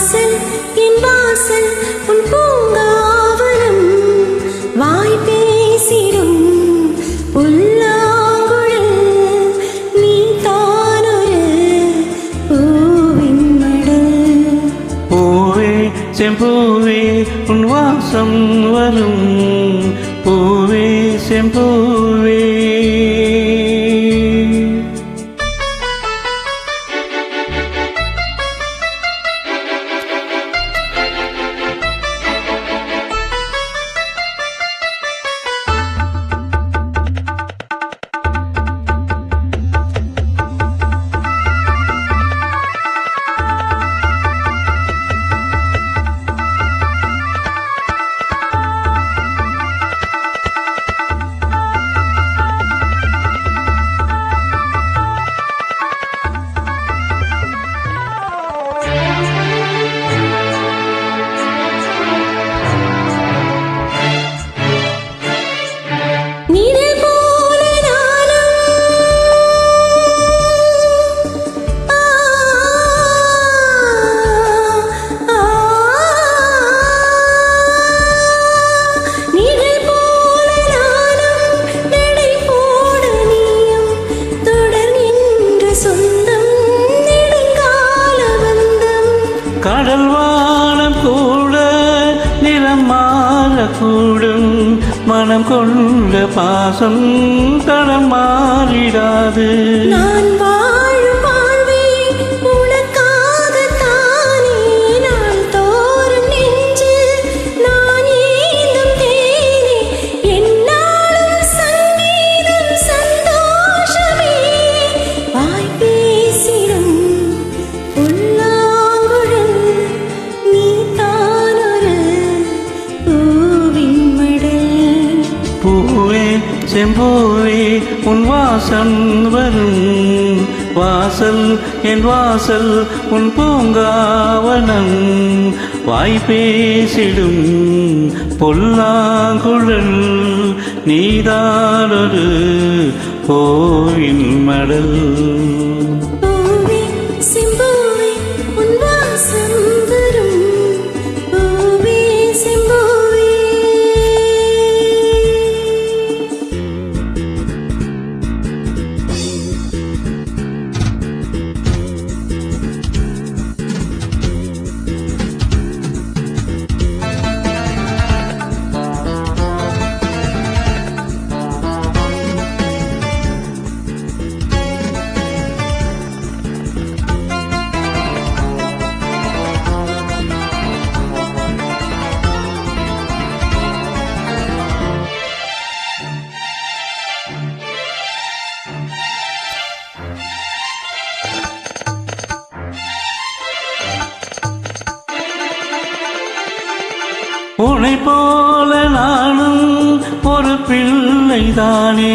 வாசல் என் வாசல் உன் பூங்காவனம் வாய் பேசிடும் புல்லாங்குழல் நீ தானொரு பூவின் மடல். பூவே செம்பூவே உன் வாசம் வரும் பூவே செம்பூவே. கடல் வானம் கூட நிறம் மாறக்கூடும் மனம் கொண்ட பாசம் தடம் மாறிடாது. நான் வாழும் வாழ்வே உனக்காகத்தானே நான் தோறும் நெஞ்சில் நான் ஏந்தும் தேனே என்னாலும் சங்கீதம் சந்தோஷமே வாய் பேசிடும் செம்பூவே உன் வாசம் வரும் வாசல் என் வாசல் உன் பூங்காவனம் வாய் பேசிடும் பொல்லாங்குழல் நீதானொரு பூவின் மடல். உன்னை போல நானும் ஒரு பிள்ளைதானே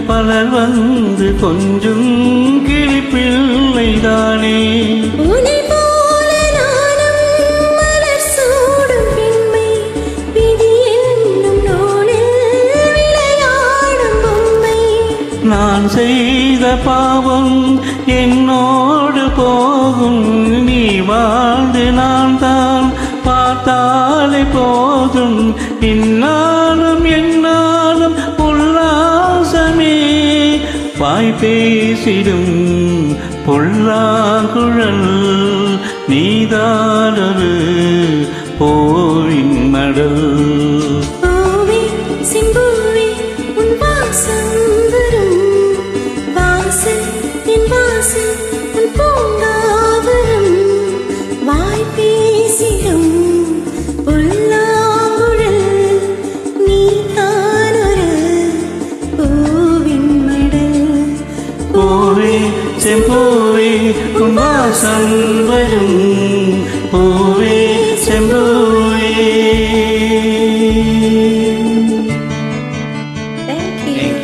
பலர் வந்து கொஞ்சம் கிளி பிள்ளைதானே. உன்னை போல நானும் மலர் சூடும் பெண்மை விதி என்னும் நூலில் விளையாடும் பொம்மை. நான் செய்த பாவம் என்னோடு போகும் நீ வாழ்ந்து நான் தான் பார்த்தாலே போதும் இன்னாலும் என்னாலும் உல்லாசமே வாய் பேசிடும் பொல்லாங்குழல் நீதானொரு பூவின் மடல். பூவே செம்பூவே உன் வாசம் வரும் வாசல் என் வாசல் உன் பூங்காவனம் வாய் பேசிடும் புல்லாங்குழல் நீ தானொரு பூவின் மடல். பூவே செம்பூவே உன் வாசம் வரும் பூவே செம்பூவே. Thank you.